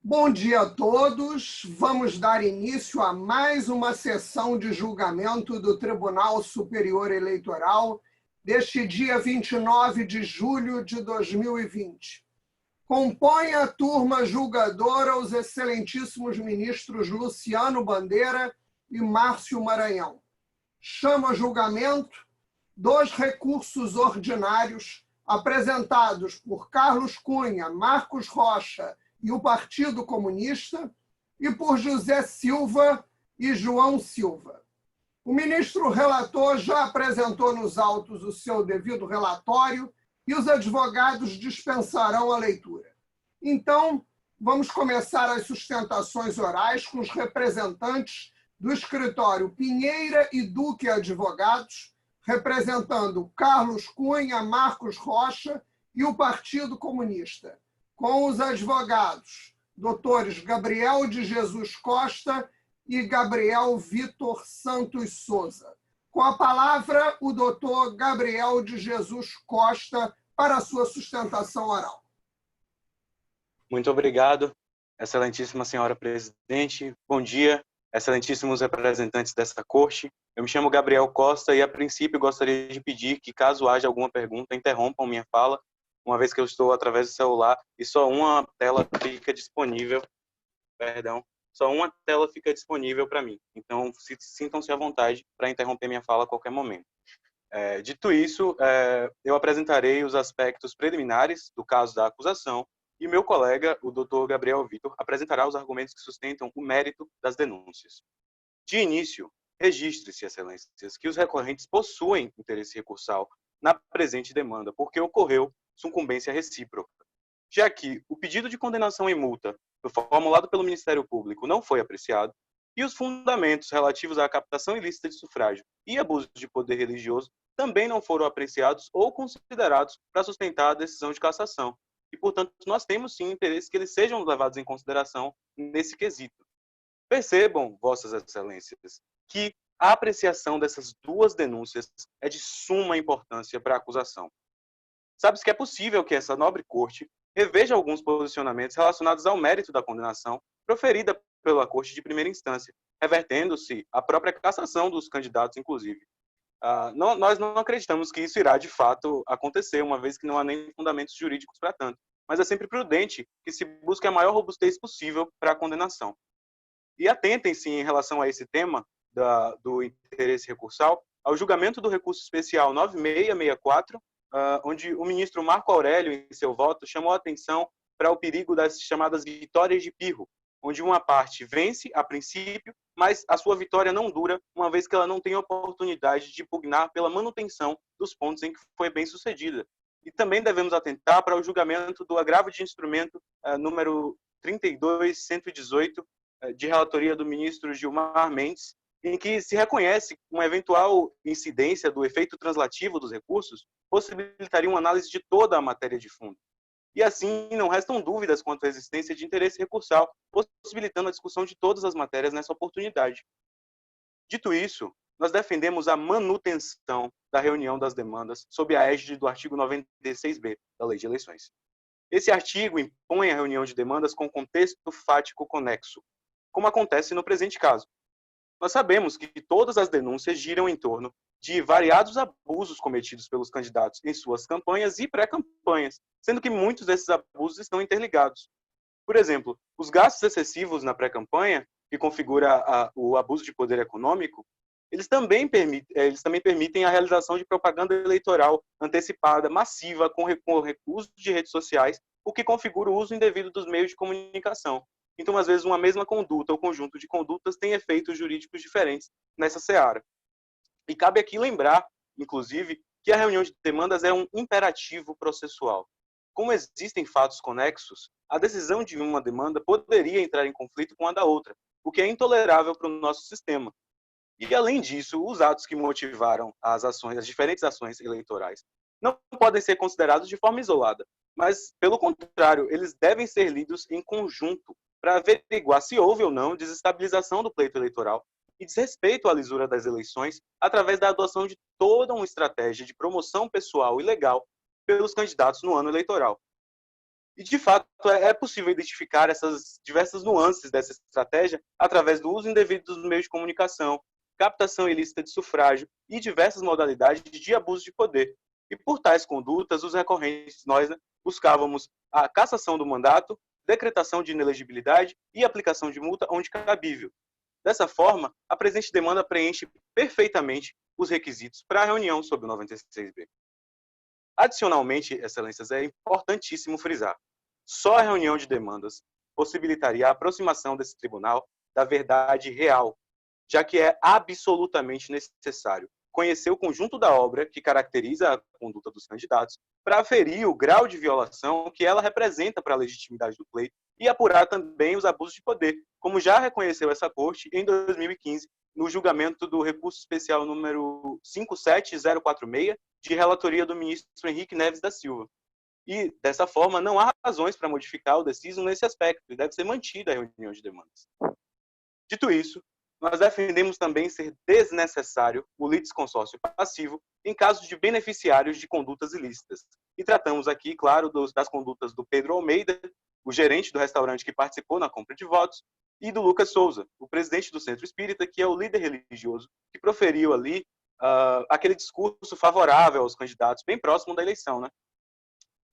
Bom dia a todos. Vamos dar início a mais uma sessão de julgamento do Tribunal Superior Eleitoral deste dia 29 de julho de 2020. Compõe a turma julgadora os excelentíssimos ministros Luciano Bandeira e Márcio Maranhão. Chama a julgamento dois recursos ordinários apresentados por Carlos Cunha, Marcos Rocha e o Partido Comunista, e por José Silva e João Silva. O ministro relator já apresentou nos autos o seu devido relatório e os advogados dispensarão a leitura. Então, vamos começar as sustentações orais com os representantes do escritório Pinheira e Duque Advogados, representando Carlos Cunha, Marcos Rocha e o Partido Comunista, com os advogados doutores Gabriel de Jesus Costa e Gabriel Vitor Santos Souza. Com a palavra, o doutor Gabriel de Jesus Costa para a sua sustentação oral. Muito obrigado, excelentíssima senhora presidente. Bom dia, excelentíssimos representantes desta corte. Eu me chamo Gabriel Costa e, a princípio, gostaria de pedir que, caso haja alguma pergunta, interrompam minha fala, uma vez que eu estou através do celular e só uma tela fica disponível, só uma tela fica disponível para mim. Então, sintam-se à vontade para interromper minha fala a qualquer momento. Dito isso, eu apresentarei os aspectos preliminares do caso da acusação e meu colega, o Dr. Gabriel Vitor, apresentará os argumentos que sustentam o mérito das denúncias. De início, registre-se, excelências, que os recorrentes possuem interesse recursal na presente demanda, porque ocorreu sucumbência recíproca, já que o pedido de condenação em multa formulado pelo Ministério Público não foi apreciado e os fundamentos relativos à captação ilícita de sufrágio e abuso de poder religioso também não foram apreciados ou considerados para sustentar a decisão de cassação. E, portanto, nós temos sim interesse que eles sejam levados em consideração nesse quesito. Percebam, vossas excelências, que a apreciação dessas duas denúncias é de suma importância para a acusação. Sabe-se que é possível que essa nobre corte reveja alguns posicionamentos relacionados ao mérito da condenação proferida pela corte de primeira instância, revertendo-se a própria cassação dos candidatos, inclusive. Nós não acreditamos que isso irá, de fato, acontecer, uma vez que não há nem fundamentos jurídicos para tanto, mas é sempre prudente que se busque a maior robustez possível para a condenação. E atentem-se em relação a esse tema do interesse recursal ao julgamento do recurso especial 9664, onde o ministro Marco Aurélio, em seu voto, chamou a atenção para o perigo das chamadas vitórias de pirro, onde uma parte vence a princípio, mas a sua vitória não dura, uma vez que ela não tem oportunidade de pugnar pela manutenção dos pontos em que foi bem sucedida. E também devemos atentar para o julgamento do agravo de instrumento número 32118, de relatoria do ministro Gilmar Mendes, em que se reconhece uma eventual incidência do efeito translativo dos recursos possibilitaria uma análise de toda a matéria de fundo. E assim não restam dúvidas quanto à existência de interesse recursal, possibilitando a discussão de todas as matérias nessa oportunidade. Dito isso, nós defendemos a manutenção da reunião das demandas sob a égide do artigo 96b da Lei de Eleições. Esse artigo impõe a reunião de demandas com contexto fático conexo, como acontece no presente caso. Nós sabemos que todas as denúncias giram em torno de variados abusos cometidos pelos candidatos em suas campanhas e pré-campanhas, sendo que muitos desses abusos estão interligados. Por exemplo, os gastos excessivos na pré-campanha, que configura o abuso de poder econômico, eles também permitem a realização de propaganda eleitoral antecipada, massiva, com recursos de redes sociais, o que configura o uso indevido dos meios de comunicação. Então, às vezes, uma mesma conduta ou conjunto de condutas tem efeitos jurídicos diferentes nessa seara. E cabe aqui lembrar, inclusive, que a reunião de demandas é um imperativo processual. Como existem fatos conexos, a decisão de uma demanda poderia entrar em conflito com a da outra, o que é intolerável para o nosso sistema. E, além disso, os atos que motivaram as diferentes ações eleitorais, não podem ser considerados de forma isolada, mas, pelo contrário, eles devem ser lidos em conjunto, para averiguar se houve ou não desestabilização do pleito eleitoral e desrespeito à lisura das eleições através da adoção de toda uma estratégia de promoção pessoal e legal pelos candidatos no ano eleitoral. E, de fato, é possível identificar essas diversas nuances dessa estratégia através do uso indevido dos meios de comunicação, captação ilícita de sufrágio e diversas modalidades de abuso de poder. E por tais condutas, os recorrentes, nós, né, buscávamos a cassação do mandato, decretação de inelegibilidade e aplicação de multa onde cabível. Dessa forma, a presente demanda preenche perfeitamente os requisitos para a reunião sob o 96B. Adicionalmente, excelências, é importantíssimo frisar, só a reunião de demandas possibilitaria a aproximação desse tribunal da verdade real, já que é absolutamente necessário conhecer o conjunto da obra que caracteriza a conduta dos candidatos para aferir o grau de violação que ela representa para a legitimidade do pleito e apurar também os abusos de poder, como já reconheceu essa Corte em 2015, no julgamento do recurso especial número 57046, de relatoria do ministro Henrique Neves da Silva. E, dessa forma, não há razões para modificar o deciso nesse aspecto, e deve ser mantida a reunião de demandas. Dito isso, nós defendemos também ser desnecessário o litisconsórcio passivo em casos de beneficiários de condutas ilícitas. E tratamos aqui, claro, das condutas do Pedro Almeida, o gerente do restaurante que participou na compra de votos, e do Lucas Souza, o presidente do Centro Espírita, que é o líder religioso que proferiu ali aquele discurso favorável aos candidatos, bem próximo da eleição, né?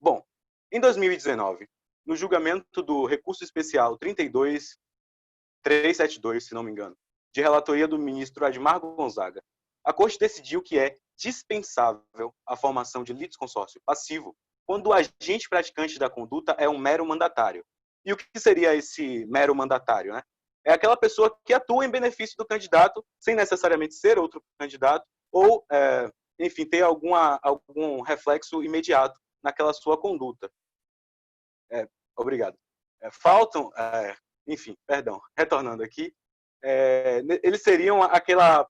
Bom, em 2019, no julgamento do recurso especial 32372, se não me engano, de relatoria do ministro Admar Gonzaga, a Corte decidiu que é dispensável a formação de litisconsórcio passivo quando o agente praticante da conduta é um mero mandatário. E o que seria esse mero mandatário, né? É aquela pessoa que atua em benefício do candidato, sem necessariamente ser outro candidato, ou, enfim, ter algum reflexo imediato naquela sua conduta. Obrigado. Faltam, enfim, perdão, retornando aqui, eles seriam aquela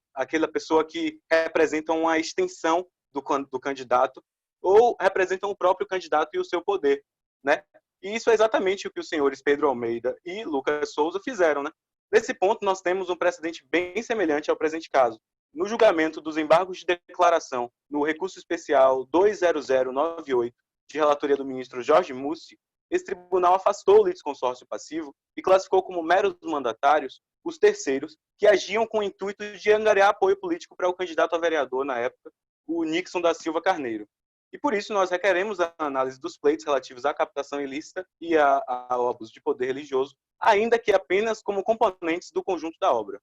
pessoa que representam uma extensão do candidato ou representam o próprio candidato e o seu poder, né? E isso é exatamente o que os senhores Pedro Almeida e Lucas Souza fizeram, né? Nesse ponto, nós temos um precedente bem semelhante ao presente caso. No julgamento dos embargos de declaração no recurso especial 20098, de relatoria do ministro Jorge Mussi, esse tribunal afastou o litisconsórcio passivo e classificou como meros mandatários os terceiros que agiam com o intuito de angariar apoio político para o candidato a vereador, na época, o Nixon da Silva Carneiro. E por isso nós requeremos a análise dos pleitos relativos à captação ilícita e ao abuso de poder religioso, ainda que apenas como componentes do conjunto da obra.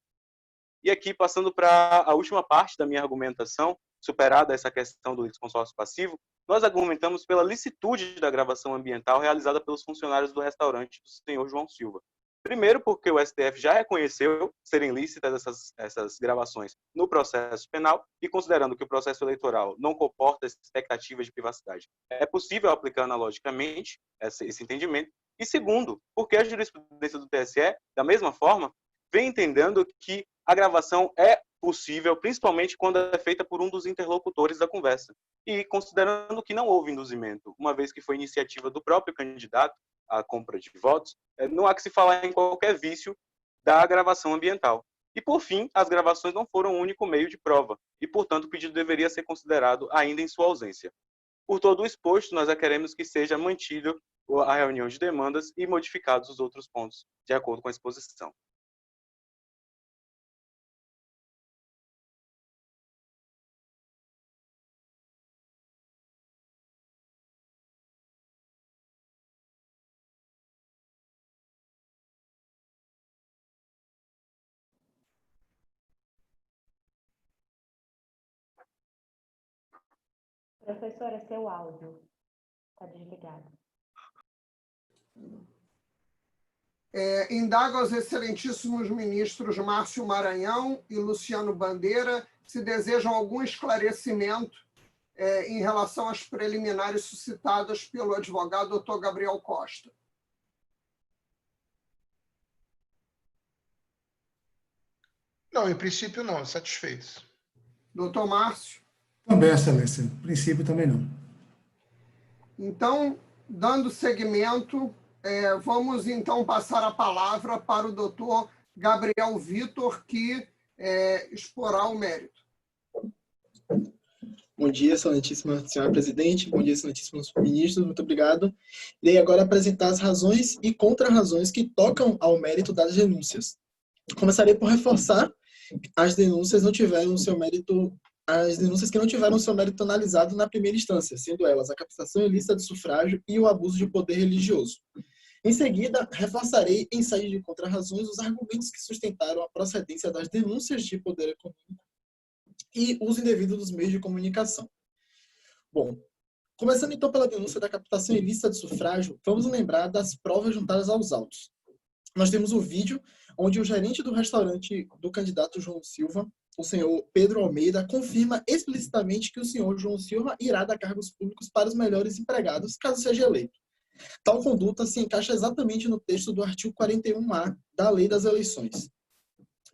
E aqui, passando para a última parte da minha argumentação, superada essa questão do litisconsórcio passivo, nós argumentamos pela licitude da gravação ambiental realizada pelos funcionários do restaurante do senhor João Silva. Primeiro, porque o STF já reconheceu serem lícitas essas gravações no processo penal e considerando que o processo eleitoral não comporta expectativas de privacidade, é possível aplicar analogicamente esse entendimento. E segundo, porque a jurisprudência do TSE, da mesma forma, vem entendendo que a gravação é possível, principalmente quando é feita por um dos interlocutores da conversa. E considerando que não houve induzimento, uma vez que foi iniciativa do próprio candidato, a compra de votos, não há que se falar em qualquer vício da gravação ambiental. E, por fim, as gravações não foram o único meio de prova, e, portanto, o pedido deveria ser considerado ainda em sua ausência. Por todo o exposto, nós queremos que seja mantido a reunião de demandas e modificados os outros pontos, de acordo com a exposição. Professora, seu áudio está desligado. Indago aos excelentíssimos ministros Márcio Maranhão e Luciano Bandeira se desejam algum esclarecimento em relação às preliminares suscitadas pelo advogado Dr. Gabriel Costa. Não, em princípio não, satisfeitos. Doutor Márcio? Também, excelência. Em princípio, também não. Então, dando seguimento, vamos então passar a palavra para o doutor Gabriel Vitor, que exporá o mérito. Bom dia, excelentíssima senhora presidente. Bom dia, excelentíssimos ministros. Muito obrigado. Irei agora apresentar as razões e contra-razões que tocam ao mérito das denúncias. Começarei por reforçar as denúncias não tiveram o seu mérito, as denúncias que não tiveram o seu mérito analisado na primeira instância, sendo elas a captação ilícita de sufrágio e o abuso de poder religioso. Em seguida, reforçarei em sede de contra-razões os argumentos que sustentaram a procedência das denúncias de poder econômico e uso indevido dos meios de comunicação. Bom, começando então pela denúncia da captação ilícita de sufrágio, vamos lembrar das provas juntadas aos autos. Nós temos o vídeo onde o gerente do restaurante do candidato João Silva, o senhor Pedro Almeida, confirma explicitamente que o senhor João Silva irá dar cargos públicos para os melhores empregados, caso seja eleito. Tal conduta se encaixa exatamente no texto do artigo 41A da Lei das Eleições.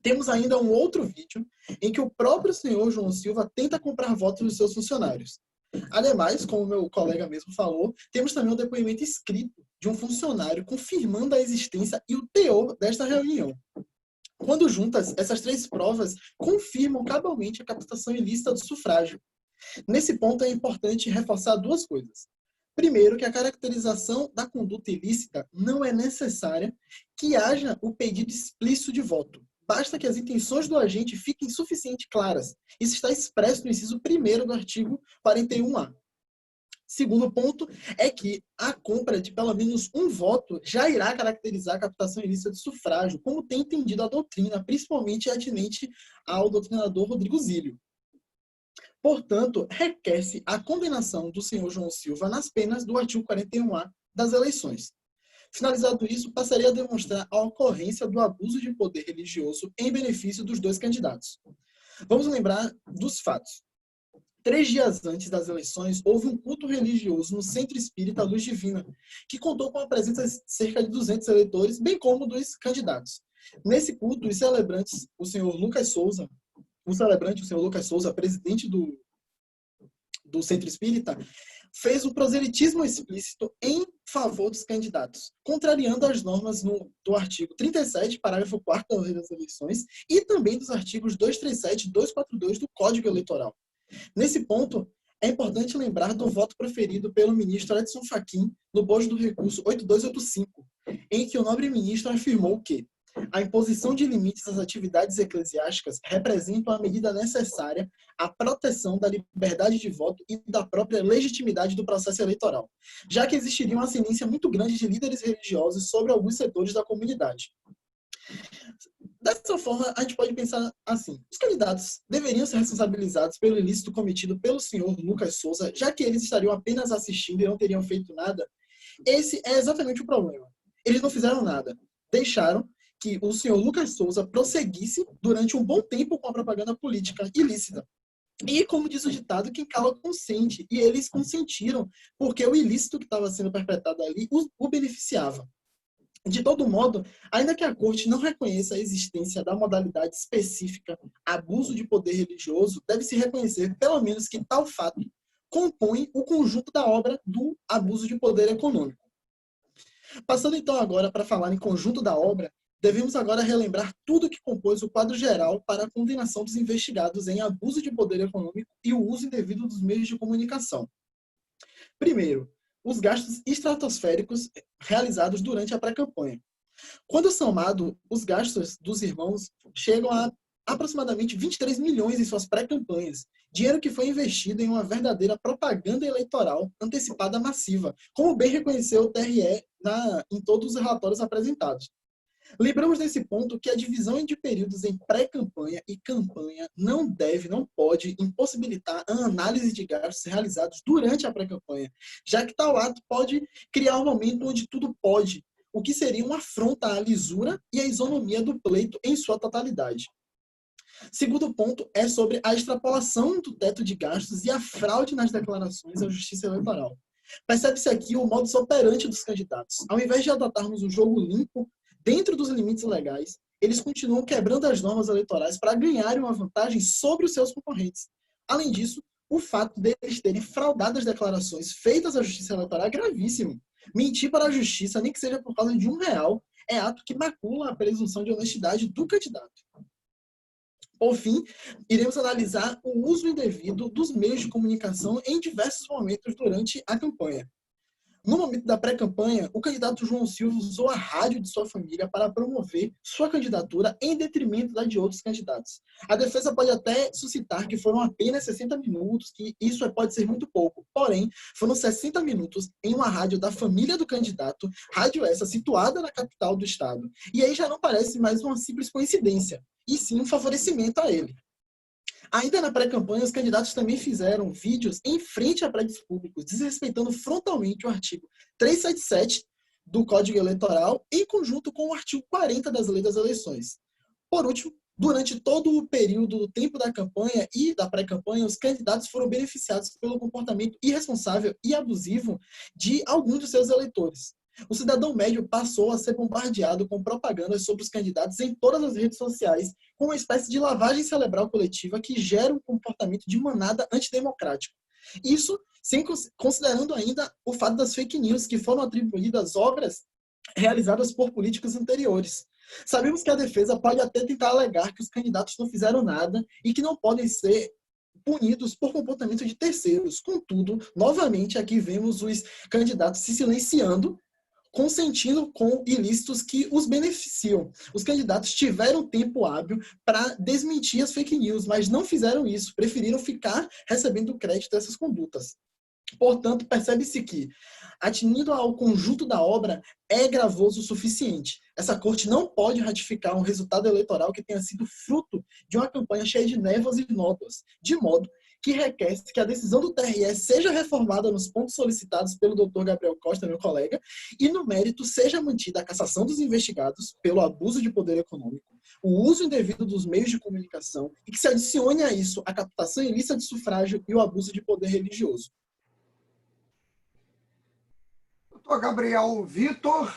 Temos ainda um outro vídeo em que o próprio senhor João Silva tenta comprar votos dos seus funcionários. Ademais, como meu colega mesmo falou, temos também um depoimento escrito de um funcionário confirmando a existência e o teor desta reunião. Quando juntas, essas três provas confirmam cabalmente a captação ilícita do sufrágio. Nesse ponto é importante reforçar duas coisas. Primeiro, que a caracterização da conduta ilícita não é necessária que haja o pedido explícito de voto. Basta que as intenções do agente fiquem suficientemente claras. Isso está expresso no inciso 1º do artigo 41A. Segundo ponto é que a compra de pelo menos um voto já irá caracterizar a captação ilícita de sufrágio, como tem entendido a doutrina, principalmente atinente ao doutrinador Rodrigo Zílio. Portanto, requer-se a condenação do senhor João Silva nas penas do artigo 41A das eleições. Finalizado isso, passaria a demonstrar a ocorrência do abuso de poder religioso em benefício dos dois candidatos. Vamos lembrar dos fatos. 3 dias antes das eleições, houve um culto religioso no Centro Espírita Luz Divina, que contou com a presença de cerca de 200 eleitores, bem como dos candidatos. Nesse culto, os celebrantes, o senhor Lucas Souza, presidente do Centro Espírita, fez um proselitismo explícito em favor dos candidatos, contrariando as normas do artigo 37, parágrafo 4º da Lei das Eleições, e também dos artigos 237 e 242 do Código Eleitoral. Nesse ponto, é importante lembrar do voto proferido pelo ministro Edson Fachin no bojo do recurso 8285, em que o nobre ministro afirmou que a imposição de limites às atividades eclesiásticas representa uma medida necessária à proteção da liberdade de voto e da própria legitimidade do processo eleitoral, já que existiria uma ascendência muito grande de líderes religiosos sobre alguns setores da comunidade. Dessa forma, a gente pode pensar assim: os candidatos deveriam ser responsabilizados pelo ilícito cometido pelo senhor Lucas Souza, já que eles estariam apenas assistindo e não teriam feito nada. Esse é exatamente o problema. Eles não fizeram nada. Deixaram que o senhor Lucas Souza prosseguisse durante um bom tempo com a propaganda política ilícita. E, como diz o ditado, quem cala consente. E eles consentiram, porque o ilícito que estava sendo perpetrado ali o beneficiava. De todo modo, ainda que a Corte não reconheça a existência da modalidade específica abuso de poder religioso, deve-se reconhecer, pelo menos, que tal fato compõe o conjunto da obra do abuso de poder econômico. Passando então agora para falar em conjunto da obra, devemos agora relembrar tudo que compôs o quadro geral para a condenação dos investigados em abuso de poder econômico e o uso indevido dos meios de comunicação. Primeiro, os gastos estratosféricos realizados durante a pré-campanha. Quando somado, os gastos dos irmãos chegam a aproximadamente 23 milhões em suas pré-campanhas, dinheiro que foi investido em uma verdadeira propaganda eleitoral antecipada massiva, como bem reconheceu o TRE em todos os relatórios apresentados. Lembramos nesse ponto que a divisão de períodos em pré-campanha e campanha não pode impossibilitar a análise de gastos realizados durante a pré-campanha, já que tal ato pode criar um momento onde tudo pode, o que seria uma afronta à lisura e à isonomia do pleito em sua totalidade. Segundo ponto é sobre a extrapolação do teto de gastos e a fraude nas declarações à Justiça Eleitoral. Percebe-se aqui o modus operandi dos candidatos. Ao invés de adotarmos um jogo limpo, dentro dos limites legais, eles continuam quebrando as normas eleitorais para ganharem uma vantagem sobre os seus concorrentes. Além disso, o fato deles terem fraudado as declarações feitas à Justiça Eleitoral é gravíssimo. Mentir para a Justiça, nem que seja por causa de R$1, é ato que macula a presunção de honestidade do candidato. Por fim, iremos analisar o uso indevido dos meios de comunicação em diversos momentos durante a campanha. No momento da pré-campanha, o candidato João Silva usou a rádio de sua família para promover sua candidatura em detrimento da de outros candidatos. A defesa pode até suscitar que foram apenas 60 minutos, que isso pode ser muito pouco. Porém, foram 60 minutos em uma rádio da família do candidato, rádio essa situada na capital do estado. E aí já não parece mais uma simples coincidência, e sim um favorecimento a ele. Ainda na pré-campanha, os candidatos também fizeram vídeos em frente a prédios públicos, desrespeitando frontalmente o artigo 377 do Código Eleitoral, em conjunto com o artigo 40 das Leis das Eleições. Por último, durante todo o período do tempo da campanha e da pré-campanha, os candidatos foram beneficiados pelo comportamento irresponsável e abusivo de alguns dos seus eleitores. O cidadão médio passou a ser bombardeado com propagandas sobre os candidatos em todas as redes sociais, com uma espécie de lavagem cerebral coletiva que gera um comportamento de manada antidemocrático. Isso sem considerando ainda o fato das fake news que foram atribuídas às obras realizadas por políticos anteriores. Sabemos que a defesa pode até tentar alegar que os candidatos não fizeram nada e que não podem ser punidos por comportamento de terceiros. Contudo, novamente aqui vemos os candidatos se silenciando, consentindo com ilícitos que os beneficiam. Os candidatos tiveram tempo hábil para desmentir as fake news, mas não fizeram isso, preferiram ficar recebendo crédito dessas condutas. Portanto, percebe-se que, atinindo ao conjunto da obra, é gravoso o suficiente. Essa corte não pode ratificar um resultado eleitoral que tenha sido fruto de uma campanha cheia de névoas e nódoas, de modo que requer que a decisão do TRE seja reformada nos pontos solicitados pelo Dr. Gabriel Costa, meu colega, e no mérito seja mantida a cassação dos investigados pelo abuso de poder econômico, o uso indevido dos meios de comunicação e que se adicione a isso a captação ilícita de sufrágio e o abuso de poder religioso. Doutor Gabriel Vitor,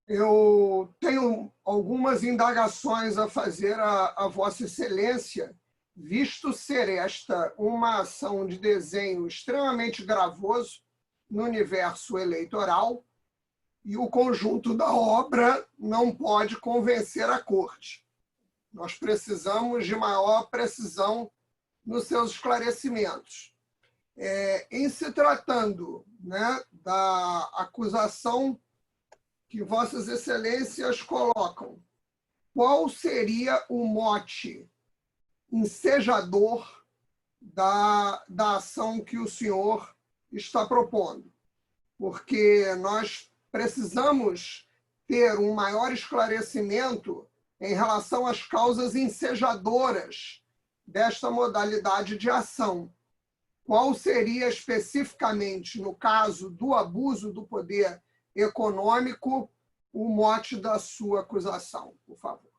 eu tenho algumas indagações a fazer a Vossa Excelência, visto ser esta uma ação de desenho extremamente gravoso no universo eleitoral, e o conjunto da obra não pode convencer a Corte. Nós precisamos de maior precisão nos seus esclarecimentos. Em se tratando, né, da acusação que Vossas Excelências colocam, qual seria o mote ensejador da ação que o senhor está propondo? Porque nós precisamos ter um maior esclarecimento em relação às causas ensejadoras desta modalidade de ação. Qual seria especificamente, no caso do abuso do poder econômico, o mote da sua acusação, por favor?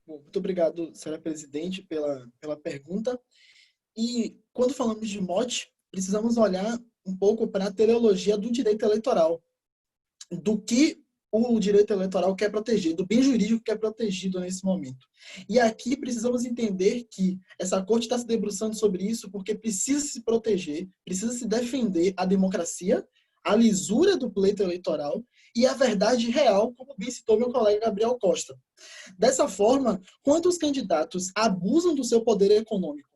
Muito obrigado, senhora presidente, pela pergunta. E quando falamos de mote, precisamos olhar um pouco para a teleologia do direito eleitoral, do que o direito eleitoral quer proteger, do bem jurídico que é protegido nesse momento. E aqui precisamos entender que essa corte está se debruçando sobre isso porque precisa se proteger, precisa se defender a democracia, a lisura do pleito eleitoral e a verdade real, como bem citou meu colega Gabriel Costa. Dessa forma, quando os candidatos abusam do seu poder econômico,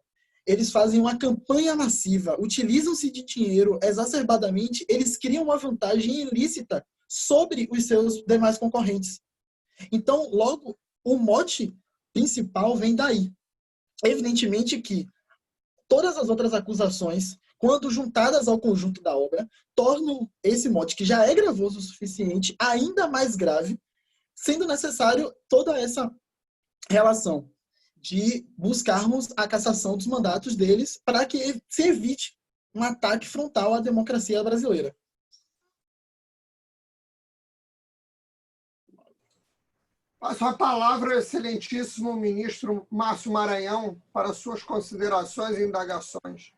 eles fazem uma campanha massiva, utilizam-se de dinheiro exacerbadamente, eles criam uma vantagem ilícita sobre os seus demais concorrentes. Então, logo, o mote principal vem daí. Evidentemente que todas as outras acusações, quando juntadas ao conjunto da obra, tornam esse mote, que já é gravoso o suficiente, ainda mais grave, sendo necessário toda essa relação de buscarmos a cassação dos mandatos deles para que se evite um ataque frontal à democracia brasileira. Passo a palavra ao excelentíssimo ministro Márcio Maranhão para suas considerações e indagações.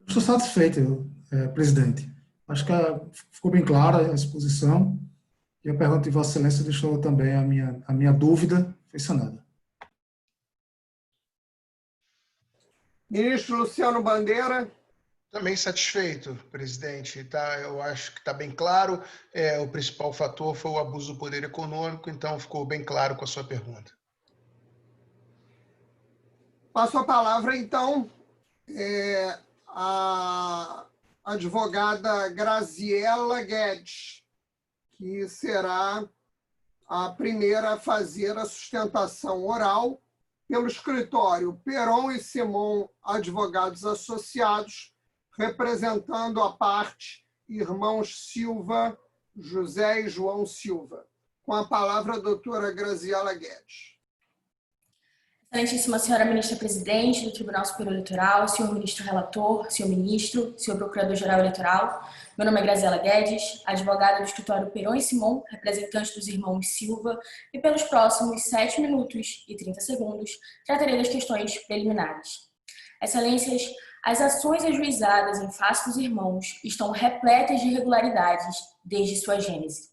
Estou satisfeito, presidente. Acho que ficou bem clara a exposição e a pergunta de Vossa Excelência deixou também a minha dúvida foi sanada. Ministro Luciano Bandeira. Também satisfeito, presidente. Eu acho que está bem claro. O principal fator foi o abuso do poder econômico, então ficou bem claro com a sua pergunta. Passo a palavra, então, à advogada Graziela Guedes, que será a primeira a fazer a sustentação oral pelo escritório Peron e Simon Advogados Associados, representando a parte irmãos Silva, José e João Silva. Com a palavra, a doutora Graziela Guedes. Excelentíssima senhora ministra presidente do Tribunal Superior Eleitoral, senhor ministro relator, senhor ministro, senhor procurador-geral eleitoral, meu nome é Graziela Guedes, advogada do escritório Peron e Simon, representante dos irmãos Silva, e pelos próximos 7 minutos e 30 segundos tratarei das questões preliminares. Excelências, as ações ajuizadas em face dos irmãos estão repletas de irregularidades desde sua gênese.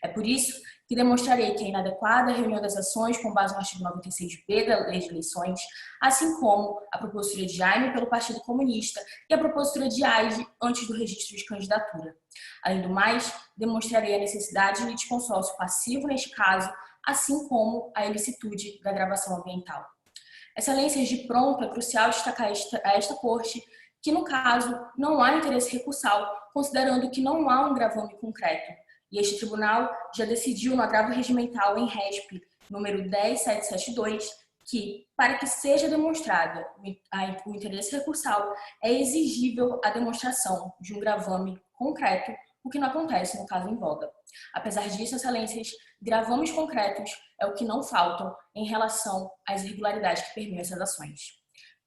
É por isso que demonstrarei que é inadequada a reunião das ações com base no artigo 96b da Lei de Eleições, assim como a propositura de Jaime pelo Partido Comunista e a propositura de AIGE antes do registro de candidatura. Além do mais, demonstrarei a necessidade de litisconsórcio passivo neste caso, assim como a ilicitude da gravação ambiental. Excelências, de pronto, é crucial destacar a esta Corte que, no caso, não há interesse recursal, considerando que não há um gravame concreto. E este tribunal já decidiu no agravo regimental em RESP número 10772 que, para que seja demonstrada o interesse recursal, é exigível a demonstração de um gravame concreto, o que não acontece no caso em voga. Apesar disso, excelências, gravames concretos é o que não faltam em relação às irregularidades que permeiam essas ações.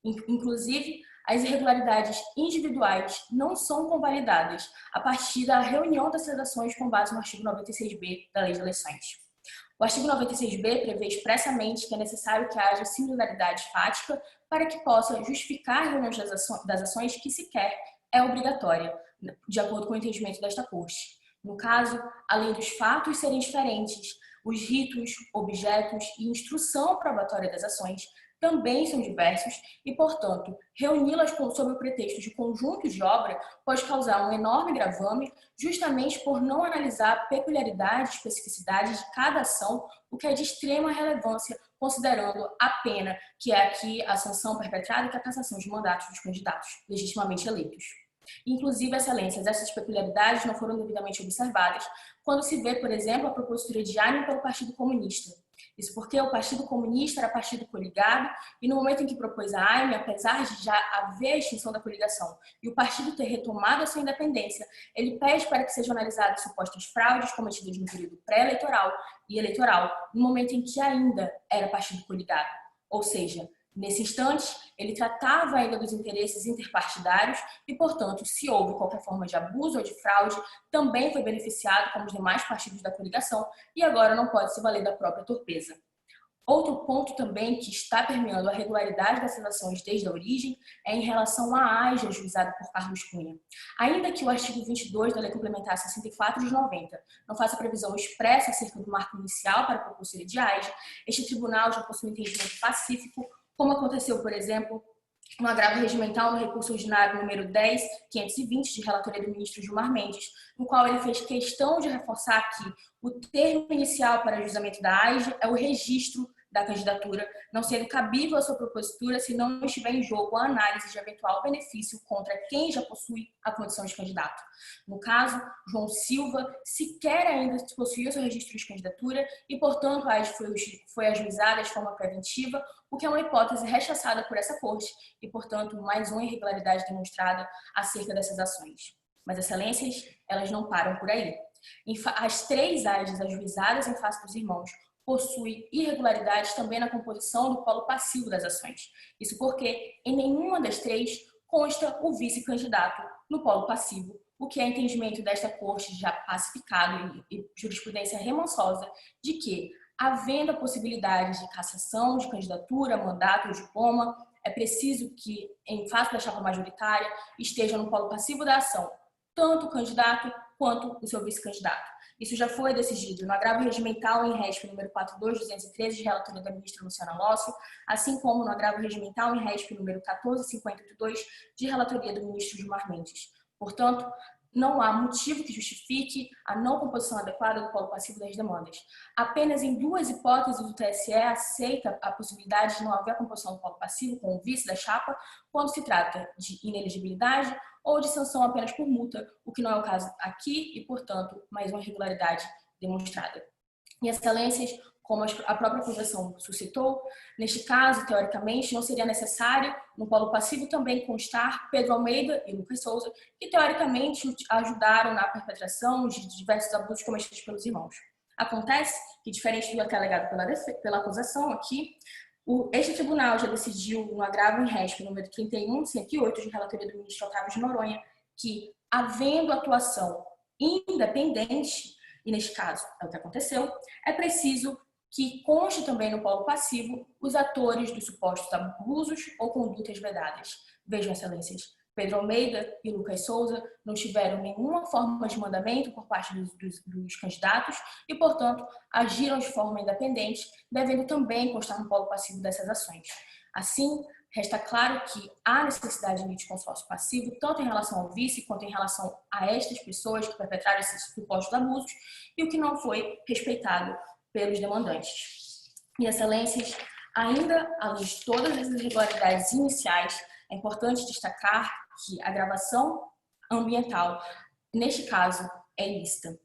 Inclusive, as irregularidades individuais não são convalidadas a partir da reunião dessas ações com base no artigo 96b da Lei de Eleições. O artigo 96b prevê expressamente que é necessário que haja similaridade fática para que possa justificar a reunião das ações que sequer é obrigatória, de acordo com o entendimento desta Corte. No caso, além dos fatos serem diferentes, os ritos, objetos e instrução probatória das ações também são diversos e, portanto, reuni-las sob o pretexto de conjunto de obra pode causar um enorme gravame justamente por não analisar a peculiaridade e especificidade de cada ação, o que é de extrema relevância, considerando a pena, que é aqui a sanção perpetrada, que é a cassação de mandatos dos candidatos legitimamente eleitos. Inclusive, excelências, essas peculiaridades não foram devidamente observadas quando se vê, por exemplo, a propositura de Jaime pelo Partido Comunista. Isso porque o Partido Comunista era partido coligado e no momento em que propôs a AIME, apesar de já haver a extinção da coligação e o partido ter retomado a sua independência, ele pede para que sejam analisadas supostas fraudes cometidas no período pré-eleitoral e eleitoral, no momento em que ainda era partido coligado. Ou seja, nesse instante, ele tratava ainda dos interesses interpartidários e, portanto, se houve qualquer forma de abuso ou de fraude, também foi beneficiado como os demais partidos da coligação e agora não pode se valer da própria torpeza. Outro ponto também que está permeando a regularidade dessas ações desde a origem é em relação à AIGE ajuizada por Carlos Cunha. Ainda que o artigo 22 da Lei Complementar 64 de 90 não faça previsão expressa acerca do marco inicial para a propositura de AIGE, este tribunal já possui um entendimento pacífico, como aconteceu, por exemplo, no agravo regimental no recurso ordinário número 10.520 de relatoria do ministro Gilmar Mendes, no qual ele fez questão de reforçar que o termo inicial para ajuizamento da AIGE é o registro da candidatura, não sendo cabível a sua propositura se não estiver em jogo a análise de eventual benefício contra quem já possui a condição de candidato. No caso, João Silva sequer ainda possuía seu registro de candidatura e, portanto, a AIGE foi ajuizada de forma preventiva, o que é uma hipótese rechaçada por essa Corte e, portanto, mais uma irregularidade demonstrada acerca dessas ações. Mas, excelências, elas não param por aí. As 3 AIGEs ajuizadas em face dos irmãos possui irregularidades também na composição do polo passivo das ações. Isso porque em nenhuma das 3 consta o vice-candidato no polo passivo, o que é entendimento desta Corte já pacificado e jurisprudência remansosa de que, havendo a possibilidade de cassação de candidatura, mandato ou diploma, é preciso que, em face da chapa majoritária, esteja no polo passivo da ação tanto o candidato quanto o seu vice-candidato. Isso já foi decidido no agravo regimental em RESP número 42213 de relatoria da ministra Luciana Lócio, assim como no agravo regimental em RESP número 14582 de relatoria do ministro Gilmar Mendes. Portanto, não há motivo que justifique a não composição adequada do polo passivo das demandas. Apenas em 2 hipóteses o TSE aceita a possibilidade de não haver composição do polo passivo com o vice da chapa, quando se trata de inelegibilidade ou de sanção apenas por multa, o que não é o caso aqui e, portanto, mais uma irregularidade demonstrada. E, excelências, como a própria acusação suscitou, neste caso, teoricamente, não seria necessário no polo passivo também constar Pedro Almeida e Lucas Souza, que teoricamente ajudaram na perpetração de diversos abusos cometidos pelos irmãos. Acontece que, diferente do que é alegado pela acusação aqui, este tribunal já decidiu no agravo em RESP número 31.108 de relatoria do ministro Otávio de Noronha que, havendo atuação independente, e neste caso é o que aconteceu, é preciso que conste também no polo passivo os atores dos supostos abusos ou condutas vedadas. Vejam, excelências, Pedro Almeida e Lucas Souza não tiveram nenhuma forma de mandamento por parte dos candidatos e, portanto, agiram de forma independente, devendo também constar no polo passivo dessas ações. Assim, resta claro que há necessidade de litisconsórcio passivo, tanto em relação ao vice quanto em relação a estas pessoas que perpetraram esses supostos abusos, e o que não foi respeitado pelos demandantes. E, excelências, ainda além de todas as irregularidades iniciais, é importante destacar que a gravação ambiental, neste caso, é ilícita.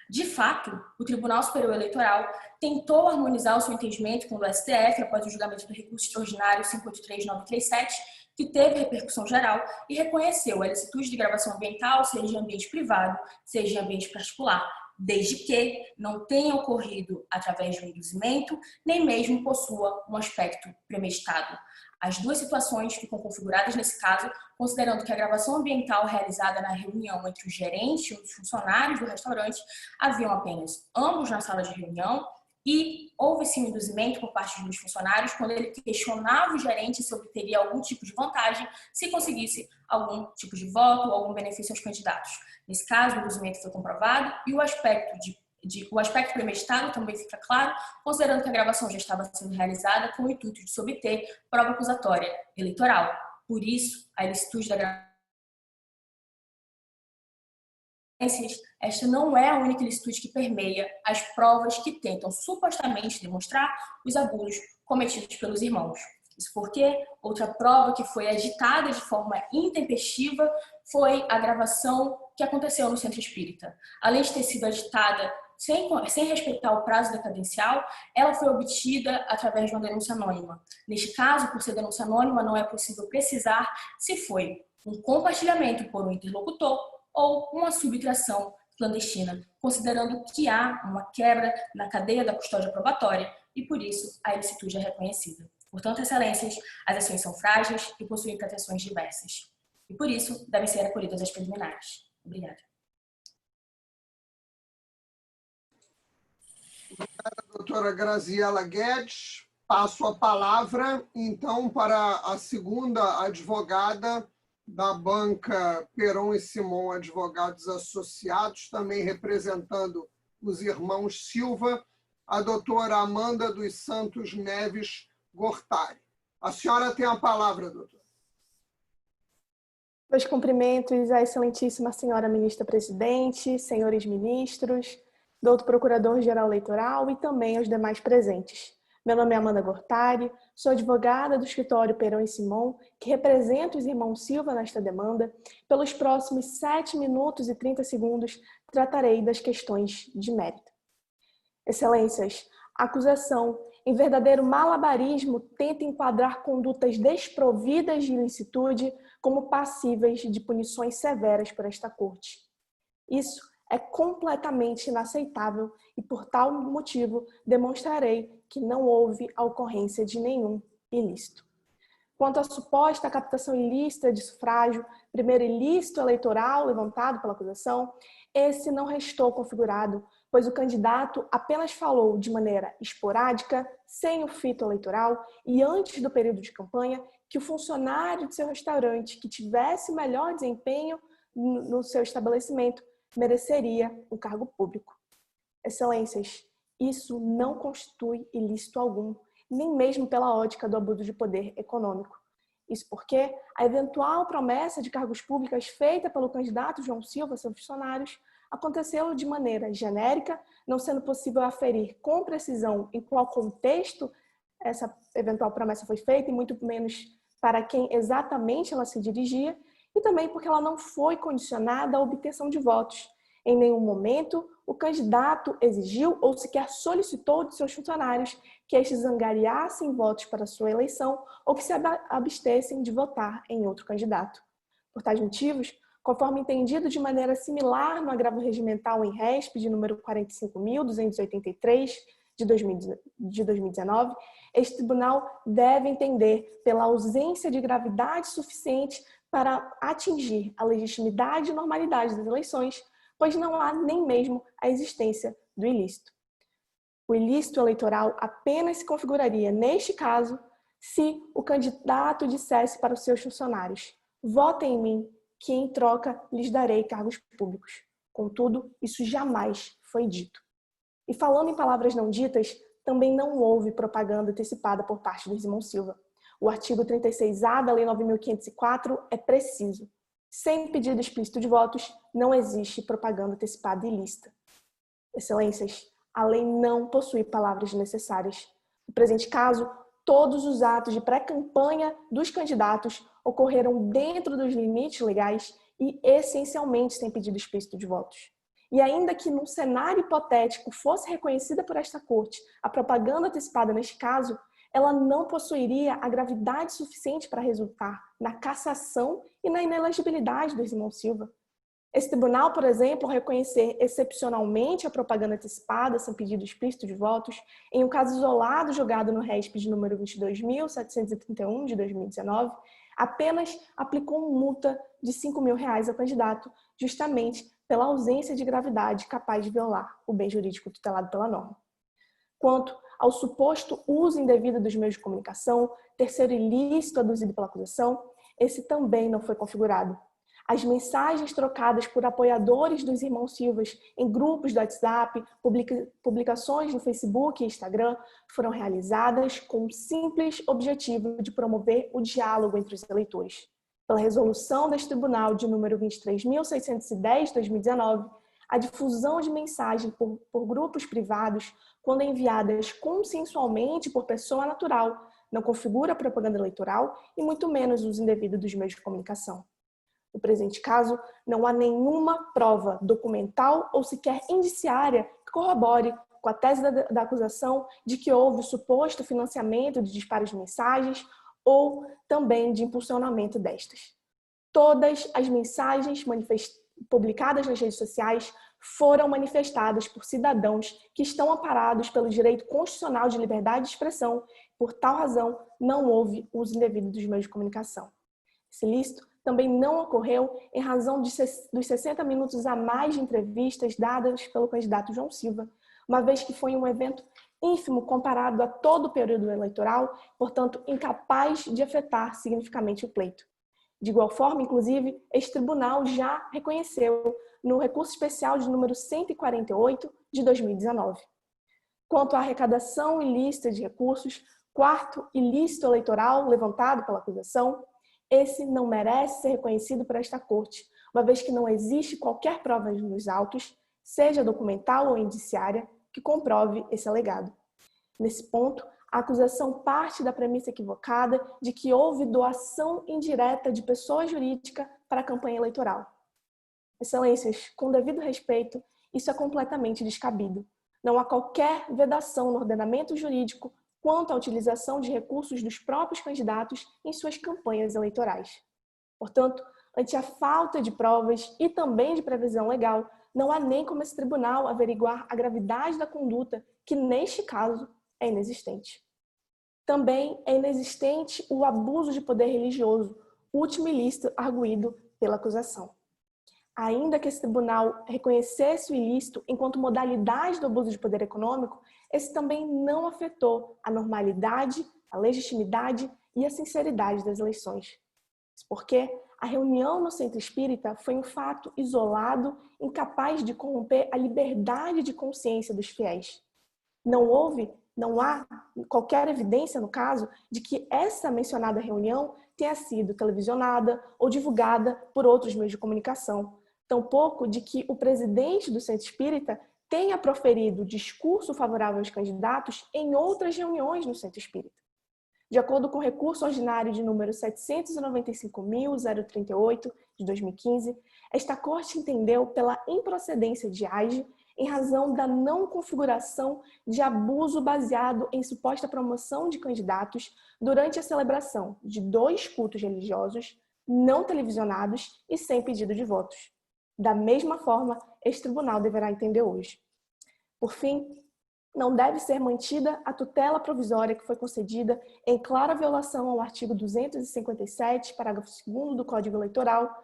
De fato, o Tribunal Superior Eleitoral tentou harmonizar o seu entendimento com o do STF após o julgamento do recurso extraordinário 583937, que teve repercussão geral e reconheceu a ilicitude de gravação ambiental, seja em ambiente privado, seja em ambiente particular, desde que não tenha ocorrido através de um induzimento, nem mesmo possua um aspecto premeditado. As 2 situações ficam configuradas nesse caso, considerando que a gravação ambiental realizada na reunião entre o gerente e os funcionários do restaurante haviam apenas ambos na sala de reunião e houve sim um induzimento por parte dos funcionários quando ele questionava o gerente se obteria algum tipo de vantagem se conseguisse algum tipo de voto ou algum benefício aos candidatos. Nesse caso, o induzimento foi comprovado e o aspecto premeditado também fica claro, considerando que a gravação já estava sendo realizada com o intuito de se obter prova acusatória eleitoral. Por isso, a ilicitude da gravação. Esta não é a única ilicitude que permeia as provas que tentam supostamente demonstrar os abusos cometidos pelos irmãos. Isso porque outra prova que foi agitada de forma intempestiva foi a gravação que aconteceu no Centro Espírita. Além de ter sido agitada sem respeitar o prazo decadencial, ela foi obtida através de uma denúncia anônima. Neste caso, por ser denúncia anônima, não é possível precisar se foi um compartilhamento por um interlocutor ou uma subtração clandestina, considerando que há uma quebra na cadeia da custódia probatória e, por isso, a ilicitude é reconhecida. Portanto, excelências, as ações são frágeis e possuem pretensões diversas. E, por isso, devem ser acolhidas as preliminares. Obrigada. Obrigada, doutora Graziela Guedes. Passo a palavra, então, para a segunda advogada da banca Peron e Simon Advogados Associados, também representando os irmãos Silva, a doutora Amanda dos Santos Neves Gortari. A senhora tem a palavra, doutora. Meus cumprimentos à excelentíssima senhora ministra-presidente, senhores ministros, doutor procurador-geral eleitoral e também aos demais presentes. Meu nome é Amanda Gortari, sou advogada do escritório Peron e Simon, que representa os irmãos Silva nesta demanda. Pelos próximos 7 minutos e 30 segundos, tratarei das questões de mérito. Excelências, a acusação, em verdadeiro malabarismo, tenta enquadrar condutas desprovidas de ilicitude como passíveis de punições severas por esta Corte. Isso é completamente inaceitável e, por tal motivo, demonstrarei que não houve a ocorrência de nenhum ilícito. Quanto à suposta captação ilícita de sufrágio, primeiro ilícito eleitoral levantado pela acusação, esse não restou configurado, pois o candidato apenas falou de maneira esporádica, sem o fito eleitoral e antes do período de campanha, que o funcionário de seu restaurante que tivesse melhor desempenho no seu estabelecimento mereceria um cargo público. Excelências, isso não constitui ilícito algum, nem mesmo pela ótica do abuso de poder econômico. Isso porque a eventual promessa de cargos públicos feita pelo candidato João Silva a seus funcionários aconteceu de maneira genérica, não sendo possível aferir com precisão em qual contexto essa eventual promessa foi feita e muito menos para quem exatamente ela se dirigia, e também porque ela não foi condicionada à obtenção de votos. Em nenhum momento, o candidato exigiu ou sequer solicitou de seus funcionários que estes angariassem votos para sua eleição ou que se abstessem de votar em outro candidato. Por tais motivos, conforme entendido de maneira similar no agravo regimental em RESP de número 45.283 de 2019, este tribunal deve entender pela ausência de gravidade suficiente para atingir a legitimidade e normalidade das eleições, pois não há nem mesmo a existência do ilícito. O ilícito eleitoral apenas se configuraria, neste caso, se o candidato dissesse para os seus funcionários: votem em mim, que em troca lhes darei cargos públicos. Contudo, isso jamais foi dito. E falando em palavras não ditas, também não houve propaganda antecipada por parte do irmão Silva. O artigo 36A da Lei 9.504 é preciso. Sem pedido explícito de votos, não existe propaganda antecipada ilícita. Excelências, a lei não possui palavras necessárias. No presente caso, todos os atos de pré-campanha dos candidatos ocorreram dentro dos limites legais e essencialmente sem pedido explícito de votos. E ainda que num cenário hipotético fosse reconhecida por esta Corte a propaganda antecipada neste caso, ela não possuiria a gravidade suficiente para resultar na cassação e na inelegibilidade do irmão Silva. Esse tribunal, por exemplo, reconhecer excepcionalmente a propaganda antecipada sem pedido explícito de votos, em um caso isolado julgado no RESP de número 22.731 de 2019, apenas aplicou multa de R$5.000 ao candidato, justamente pela ausência de gravidade capaz de violar o bem jurídico tutelado pela norma. Quanto ao suposto uso indevido dos meios de comunicação, terceiro ilícito aduzido pela acusação, esse também não foi configurado. As mensagens trocadas por apoiadores dos irmãos Silvas em grupos do WhatsApp, publicações no Facebook e Instagram foram realizadas com o simples objetivo de promover o diálogo entre os eleitores. Pela resolução deste tribunal de número 23.610 de 2019, a difusão de mensagem por grupos privados, quando enviadas consensualmente por pessoa natural, não configura propaganda eleitoral e muito menos uso indevido dos meios de comunicação. No presente caso, não há nenhuma prova documental ou sequer indiciária que corrobore com a tese da acusação de que houve o suposto financiamento de disparos de mensagens ou também de impulsionamento destas. Todas as mensagens publicadas nas redes sociais foram manifestadas por cidadãos que estão amparados pelo direito constitucional de liberdade de expressão. Por tal razão, não houve uso indevido dos meios de comunicação. Esse ilícito também não ocorreu em razão dos 60 minutos a mais de entrevistas dadas pelo candidato João Silva, uma vez que foi um evento ínfimo comparado a todo o período eleitoral, portanto, incapaz de afetar significativamente o pleito. De igual forma, inclusive, este tribunal já reconheceu no recurso especial de número 148 de 2019. Quanto à arrecadação ilícita de recursos, quarto ilícito eleitoral levantado pela acusação, esse não merece ser reconhecido por esta Corte, uma vez que não existe qualquer prova nos autos, seja documental ou indiciária, que comprove esse alegado. Nesse ponto, a acusação parte da premissa equivocada de que houve doação indireta de pessoa jurídica para a campanha eleitoral. Excelências, com devido respeito, isso é completamente descabido. Não há qualquer vedação no ordenamento jurídico quanto à utilização de recursos dos próprios candidatos em suas campanhas eleitorais. Portanto, ante a falta de provas e também de previsão legal, não há nem como esse tribunal averiguar a gravidade da conduta, que neste caso é inexistente. Também é inexistente o abuso de poder religioso, último ilícito arguido pela acusação. Ainda que esse tribunal reconhecesse o ilícito enquanto modalidade do abuso de poder econômico, esse também não afetou a normalidade, a legitimidade e a sinceridade das eleições. Isso porque a reunião no centro espírita foi um fato isolado, incapaz de corromper a liberdade de consciência dos fiéis. Não há qualquer evidência, no caso, de que essa mencionada reunião tenha sido televisionada ou divulgada por outros meios de comunicação, tampouco de que o presidente do Centro Espírita tenha proferido discurso favorável aos candidatos em outras reuniões no Centro Espírita. De acordo com o recurso ordinário de número 795.038, de 2015, esta Corte entendeu pela improcedência de AGE em razão da não configuração de abuso baseado em suposta promoção de candidatos durante a celebração de 2 cultos religiosos não televisionados e sem pedido de votos. Da mesma forma, este tribunal deverá entender hoje. Por fim, não deve ser mantida a tutela provisória que foi concedida em clara violação ao artigo 257, parágrafo 2º do Código Eleitoral,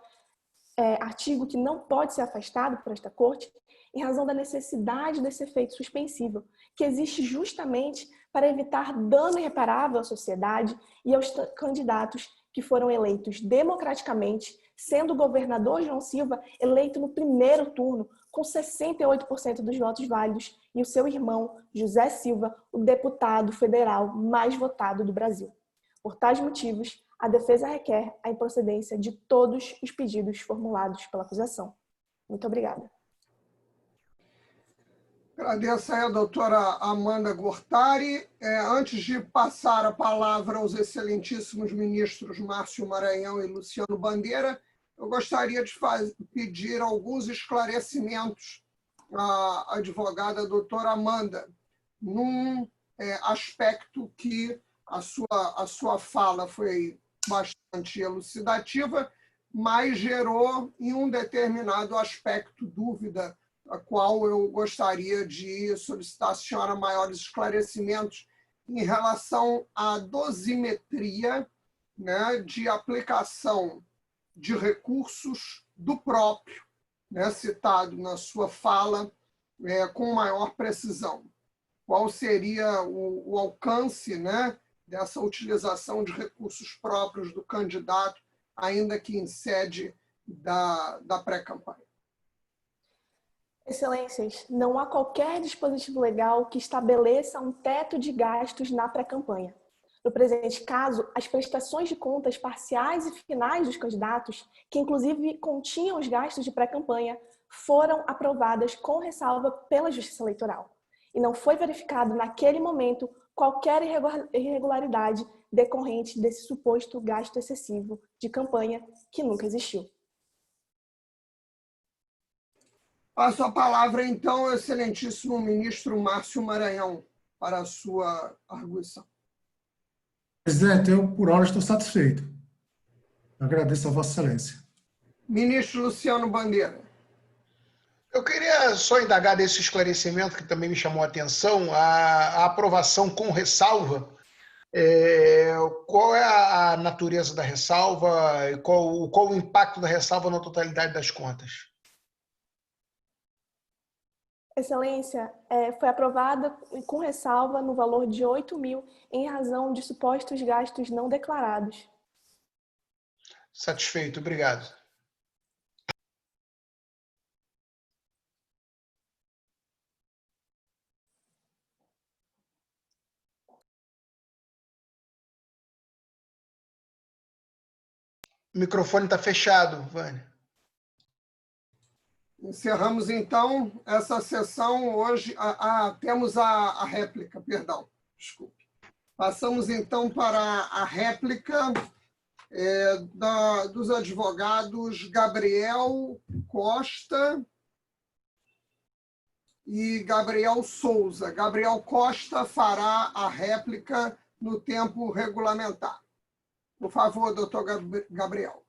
artigo que não pode ser afastado por esta Corte, em razão da necessidade desse efeito suspensivo, que existe justamente para evitar dano irreparável à sociedade e aos candidatos que foram eleitos democraticamente, sendo o governador João Silva eleito no primeiro turno, com 68% dos votos válidos, e o seu irmão, José Silva, o deputado federal mais votado do Brasil. Por tais motivos, a defesa requer a improcedência de todos os pedidos formulados pela acusação. Muito obrigada. Agradeço aí a doutora Amanda Gortari. Antes de passar a palavra aos excelentíssimos ministros Márcio Maranhão e Luciano Bandeira, eu gostaria de pedir alguns esclarecimentos à advogada doutora Amanda, num aspecto que a sua fala foi bastante elucidativa, mas gerou em um determinado aspecto dúvida, a qual eu gostaria de solicitar à senhora maiores esclarecimentos em relação à dosimetria, né, de aplicação de recursos do próprio, né, citado na sua fala, com maior precisão. Qual seria o alcance, né, dessa utilização de recursos próprios do candidato, ainda que em sede da pré-campanha? Excelências, não há qualquer dispositivo legal que estabeleça um teto de gastos na pré-campanha. No presente caso, as prestações de contas parciais e finais dos candidatos, que inclusive continham os gastos de pré-campanha, foram aprovadas com ressalva pela Justiça Eleitoral. E não foi verificado naquele momento qualquer irregularidade decorrente desse suposto gasto excessivo de campanha que nunca existiu. Passo a palavra, então, ao excelentíssimo ministro Márcio Maranhão, para a sua arguição. Presidente, eu, por hora, estou satisfeito. Agradeço a Vossa Excelência. Ministro Luciano Bandeira. Eu queria só indagar desse esclarecimento, que também me chamou a atenção, a aprovação com ressalva. Qual é a natureza da ressalva e qual o impacto da ressalva na totalidade das contas? Excelência, foi aprovada com ressalva no valor de 8 mil em razão de supostos gastos não declarados. Satisfeito, obrigado. O microfone está fechado, Vânia. Encerramos, então, essa sessão hoje. Temos a réplica, perdão, desculpe. Passamos, então, para a réplica dos advogados Gabriel Costa e Gabriel Souza. Gabriel Costa fará a réplica no tempo regulamentar. Por favor, doutor Gabriel.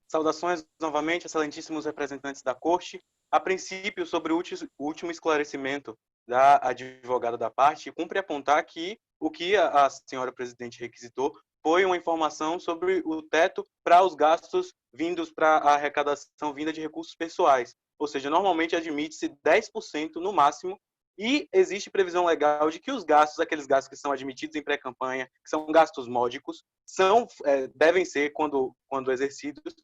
Saudações novamente, excelentíssimos representantes da Corte. A princípio, sobre o último esclarecimento da advogada da parte, cumpre apontar que o que a senhora presidente requisitou foi uma informação sobre o teto para os gastos vindos para a arrecadação vinda de recursos pessoais. Ou seja, normalmente admite-se 10% no máximo, e existe previsão legal de que os gastos, aqueles gastos que são admitidos em pré-campanha, que são gastos módicos, devem ser, quando exercidos,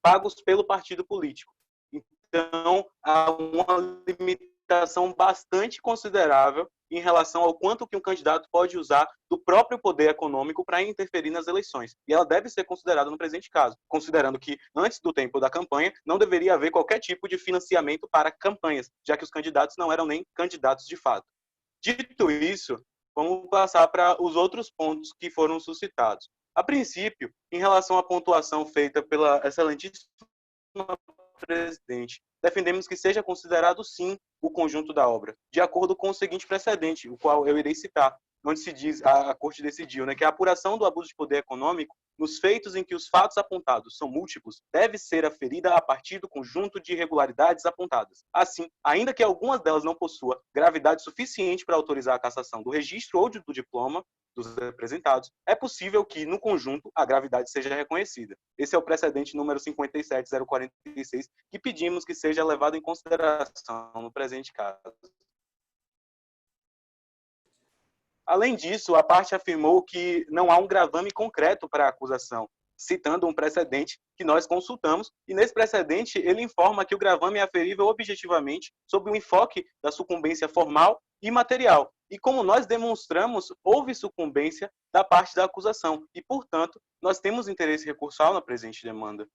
pagos pelo partido político. Então, há uma limitação bastante considerável em relação ao quanto que um candidato pode usar do próprio poder econômico para interferir nas eleições. E ela deve ser considerada no presente caso, considerando que, antes do tempo da campanha, não deveria haver qualquer tipo de financiamento para campanhas, já que os candidatos não eram nem candidatos de fato. Dito isso, vamos passar para os outros pontos que foram suscitados. A princípio, em relação à pontuação feita pela excelentíssima presidente, defendemos que seja considerado, sim, o conjunto da obra, de acordo com o seguinte precedente, o qual eu irei citar, onde se diz, a Corte decidiu, que a apuração do abuso de poder econômico, nos feitos em que os fatos apontados são múltiplos, deve ser aferida a partir do conjunto de irregularidades apontadas. Assim, ainda que algumas delas não possuam gravidade suficiente para autorizar a cassação do registro ou do diploma dos representados, é possível que, no conjunto, a gravidade seja reconhecida. Esse é o precedente número 57046, que pedimos que seja levado em consideração no presente caso. Além disso, a parte afirmou que não há um gravame concreto para a acusação, citando um precedente que nós consultamos, e nesse precedente ele informa que o gravame é aferível objetivamente sob o enfoque da sucumbência formal e material. E como nós demonstramos, houve sucumbência da parte da acusação, e, portanto, nós temos interesse recursal na presente demanda.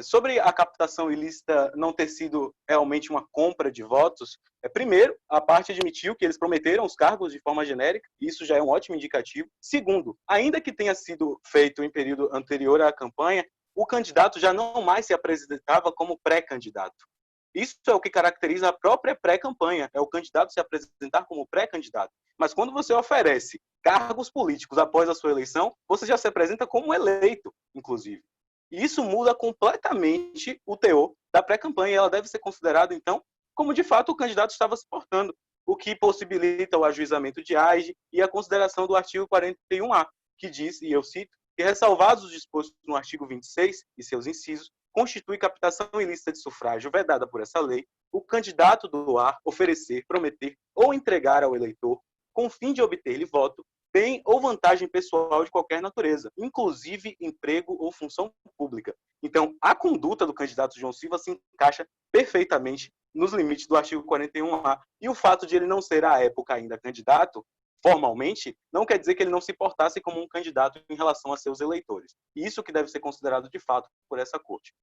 Sobre a captação ilícita não ter sido realmente uma compra de votos, primeiro, a parte admitiu que eles prometeram os cargos de forma genérica, e isso já é um ótimo indicativo. Segundo, ainda que tenha sido feito em período anterior à campanha, o candidato já não mais se apresentava como pré-candidato. Isso é o que caracteriza a própria pré-campanha, é o candidato se apresentar como pré-candidato. Mas quando você oferece cargos políticos após a sua eleição, você já se apresenta como eleito, inclusive. E isso muda completamente o teor da pré-campanha. Ela deve ser considerada, então, como de fato o candidato estava se portando, o que possibilita o ajuizamento de AGE e a consideração do artigo 41A, que diz, e eu cito, que ressalvados os dispostos no artigo 26 e seus incisos, constitui captação ilícita de sufrágio vedada por essa lei, o candidato doar, oferecer, prometer ou entregar ao eleitor, com fim de obter-lhe voto, bem ou vantagem pessoal de qualquer natureza, inclusive emprego ou função pública. Então, a conduta do candidato João Silva se encaixa perfeitamente nos limites do artigo 41A. E o fato de ele não ser, à época, ainda candidato, formalmente, não quer dizer que ele não se portasse como um candidato em relação a seus eleitores. E isso que deve ser considerado, de fato, por essa Corte.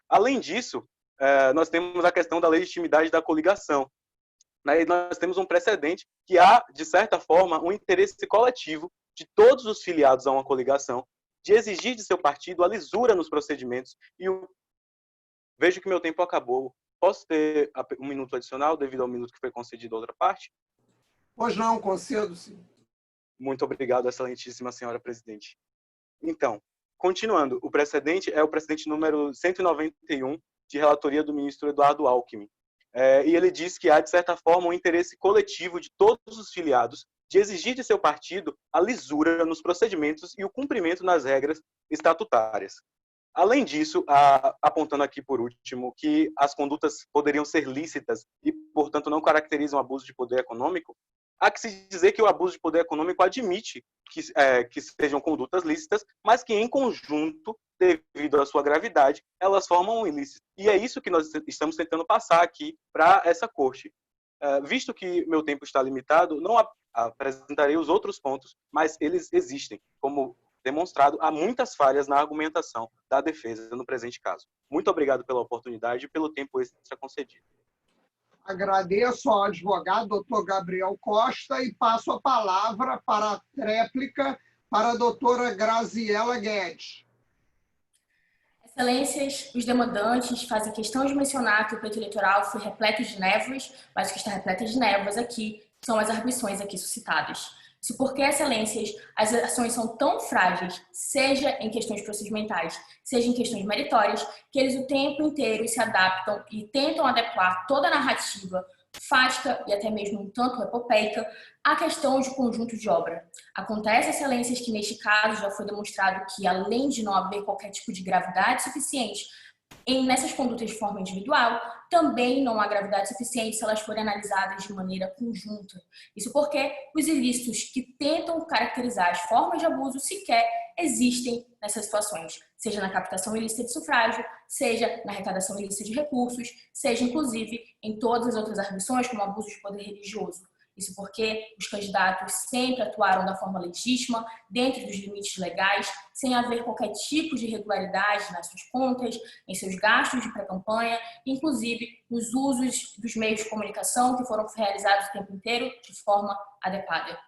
Além disso, nós temos a questão da legitimidade da coligação. E nós temos um precedente que há, de certa forma, um interesse coletivo de todos os filiados a uma coligação de exigir de seu partido a lisura nos procedimentos. Vejo que meu tempo acabou. Posso ter um minuto adicional devido ao minuto que foi concedido à outra parte? Pois não, concedo, sim. Muito obrigado, excelentíssima senhora presidente. Então, continuando, o precedente é o precedente número 191 de relatoria do ministro Eduardo Alckmin. E ele diz que há, de certa forma, um interesse coletivo de todos os filiados de exigir de seu partido a lisura nos procedimentos e o cumprimento nas regras estatutárias. Além disso, apontando aqui por último que as condutas poderiam ser lícitas e, portanto, não caracterizam abuso de poder econômico, há que se dizer que o abuso de poder econômico admite que sejam condutas lícitas, mas que, em conjunto, devido à sua gravidade, elas formam um ilícito. E é isso que nós estamos tentando passar aqui para essa Corte. Visto que meu tempo está limitado, não apresentarei os outros pontos, mas eles existem. Como demonstrado, há muitas falhas na argumentação da defesa no presente caso. Muito obrigado pela oportunidade e pelo tempo extra concedido. Agradeço ao advogado, doutor Gabriel Costa, e passo a palavra para a tréplica para a doutora Graziela Guedes. Excelências, os demandantes fazem questão de mencionar que o pleito eleitoral foi repleto de névoas, mas o que está repleto de névoas aqui são as arguições aqui suscitadas. Isso porque, excelências, as ações são tão frágeis, seja em questões procedimentais, seja em questões meritórias, que eles o tempo inteiro se adaptam e tentam adequar toda a narrativa fática e até mesmo um tanto epopeica à questão de conjunto de obra. Acontece, excelências, que neste caso já foi demonstrado que, além de não haver qualquer tipo de gravidade suficiente nessas condutas de forma individual, também não há gravidade suficiente se elas forem analisadas de maneira conjunta. Isso porque os ilícitos que tentam caracterizar as formas de abuso sequer existem nessas situações, seja na captação ilícita de sufrágio, seja na arrecadação ilícita de recursos, seja, inclusive, em todas as outras arguições, como abuso de poder religioso. Isso porque os candidatos sempre atuaram da forma legítima, dentro dos limites legais, sem haver qualquer tipo de irregularidade nas suas contas, em seus gastos de pré-campanha, inclusive nos usos dos meios de comunicação que foram realizados o tempo inteiro de forma adequada.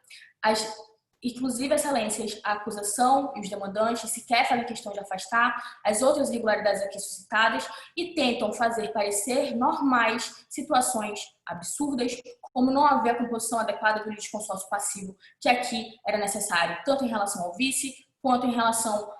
Inclusive, excelências, a acusação e os demandantes sequer fazem questão de afastar as outras irregularidades aqui suscitadas e tentam fazer parecer normais situações absurdas, como não haver a composição adequada do litisconsórcio passivo, que aqui era necessário, tanto em relação ao vice, quanto em relação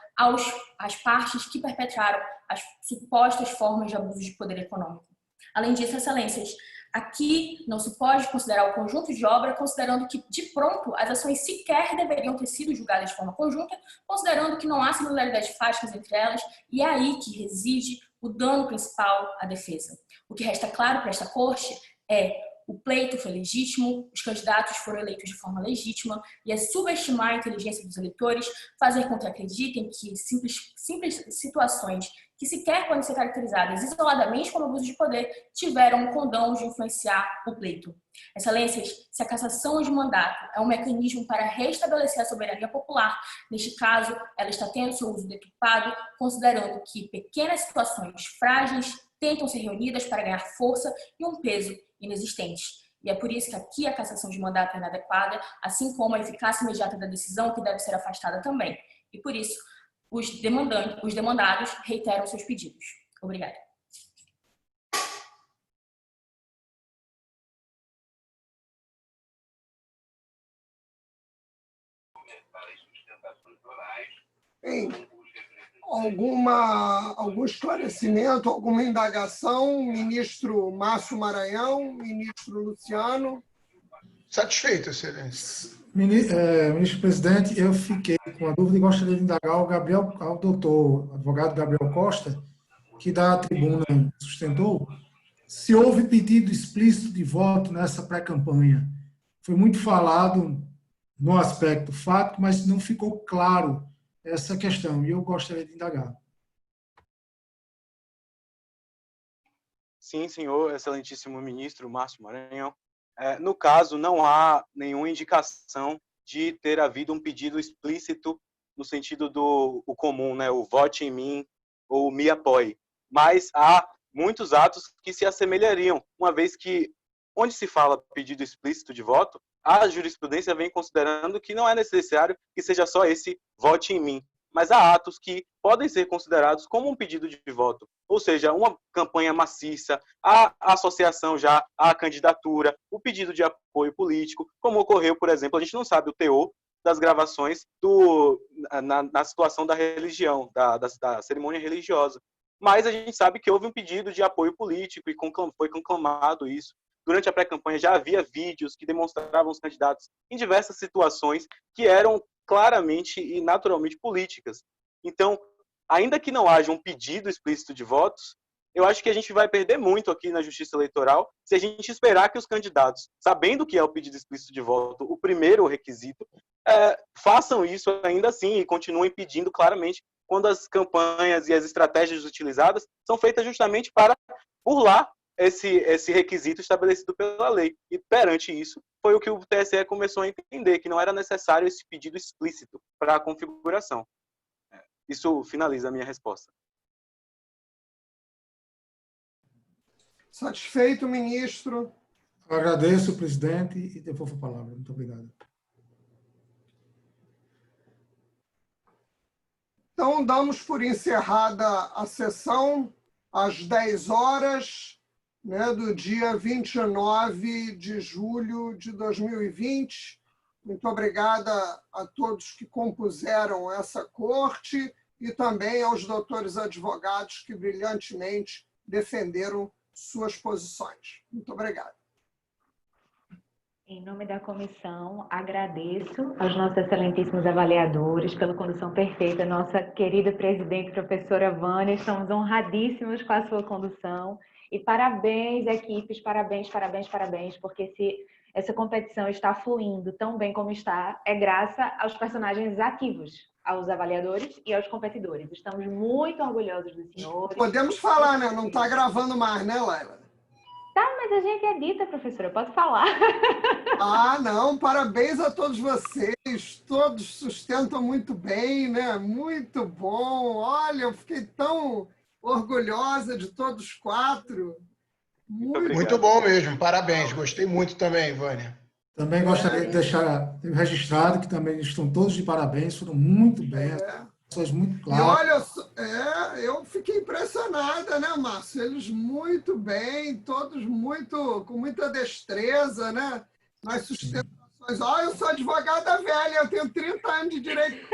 às partes que perpetraram as supostas formas de abuso de poder econômico. Além disso, excelências, aqui não se pode considerar o conjunto de obra, considerando que, de pronto, as ações sequer deveriam ter sido julgadas de forma conjunta, considerando que não há similaridade fáticas entre elas, e é aí que reside o dano principal à defesa. O que resta claro para esta corte é: o pleito foi legítimo, os candidatos foram eleitos de forma legítima, e é subestimar a inteligência dos eleitores, fazer com que acreditem que simples situações que sequer podem ser caracterizadas isoladamente como abuso de poder tiveram o condão de influenciar o pleito. Excelências, se a cassação de mandato é um mecanismo para restabelecer a soberania popular, neste caso, ela está tendo seu uso deturpado, considerando que pequenas situações frágeis tentam ser reunidas para ganhar força e um peso inexistentes. E é por isso que aqui a cassação de mandato é inadequada, assim como a eficácia imediata da decisão, que deve ser afastada também. E por isso, os demandados reiteram seus pedidos. Obrigada. Bem, algum esclarecimento, alguma indagação? Ministro Márcio Maranhão, ministro Luciano. Satisfeito, excelência. Ministro-presidente, eu fiquei com a dúvida e gostaria de indagar ao doutor advogado Gabriel Costa, que da tribuna sustentou, se houve pedido explícito de voto nessa pré-campanha. Foi muito falado no aspecto fato, mas não ficou claro essa questão, e eu gostaria de indagar. Sim, senhor, excelentíssimo ministro Márcio Maranhão. No caso, não há nenhuma indicação de ter havido um pedido explícito no sentido do comum, né? O vote em mim ou me apoie. Mas há muitos atos que se assemelhariam, uma vez que, onde se fala pedido explícito de voto, a jurisprudência vem considerando que não é necessário que seja só esse vote em mim, mas há atos que podem ser considerados como um pedido de voto, ou seja, uma campanha maciça, a associação já à candidatura, o pedido de apoio político, como ocorreu, por exemplo, a gente não sabe o teor das gravações na situação da religião, da cerimônia religiosa, mas a gente sabe que houve um pedido de apoio político e foi conclamado isso. Durante a pré-campanha já havia vídeos que demonstravam os candidatos em diversas situações que eram claramente e naturalmente políticas. Então, ainda que não haja um pedido explícito de votos, eu acho que a gente vai perder muito aqui na Justiça Eleitoral se a gente esperar que os candidatos, sabendo que é o pedido explícito de voto, o primeiro requisito, façam isso ainda assim e continuem pedindo claramente quando as campanhas e as estratégias utilizadas são feitas justamente para burlar esse requisito estabelecido pela lei. E perante isso, foi o que o TSE começou a entender, que não era necessário esse pedido explícito para a configuração. Isso finaliza a minha resposta. Satisfeito, ministro? Eu agradeço, presidente, e devolvo a palavra. Muito obrigado. Então, damos por encerrada a sessão às 10 horas, né, do dia 29 de julho de 2020. Muito obrigada a todos que compuseram essa corte e também aos doutores advogados que brilhantemente defenderam suas posições. Muito obrigado. Em nome da comissão, agradeço aos nossos excelentíssimos avaliadores pela condução perfeita, nossa querida presidente, professora Vânia, estamos honradíssimos com a sua condução e parabéns, equipes, parabéns, porque se essa competição está fluindo tão bem como está, é graças aos personagens ativos, aos avaliadores e aos competidores. Estamos muito orgulhosos dos senhores. Podemos falar, né? Não está gravando mais, né, Laila? Tá, mas a gente edita, professora, pode falar. Ah, não, parabéns a todos vocês, todos sustentam muito bem, né? Muito bom. Olha, eu fiquei tão orgulhosa de todos os 4. obrigado. Muito bom mesmo, parabéns. Gostei muito também, Vânia. Também gostaria de deixar registrado que também estão todos de parabéns, foram muito bem, pessoas muito E claras. olha, eu fiquei impressionada, né, Márcio? Eles muito bem, todos com muita destreza, né? Nas sustentações. Olha, eu sou advogada velha, eu tenho 30 anos de direito.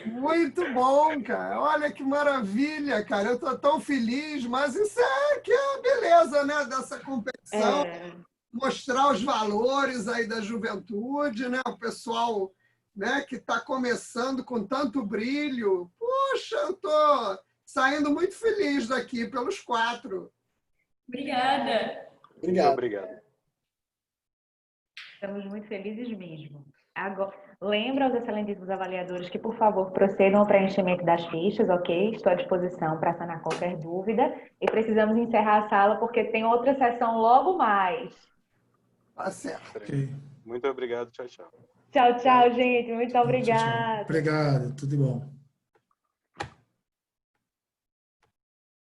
Muito bom, cara. Olha que maravilha, cara. Eu estou tão feliz, mas isso que é a beleza, né, dessa competição. Mostrar os valores aí da juventude, né? O pessoal, né, que está começando com tanto brilho. Poxa, eu estou saindo muito feliz daqui pelos 4. Obrigada. Muito obrigado. Estamos muito felizes mesmo. Agora, lembra aos excelentíssimos avaliadores que, por favor, procedam ao preenchimento das fichas, ok? Estou à disposição para sanar qualquer dúvida. E precisamos encerrar a sala porque tem outra sessão logo mais. Tá certo. Ok. Muito obrigado. Tchau, tchau. Tchau, tchau, gente. Muito Tchau, tchau. obrigada. Obrigado, tudo de bom.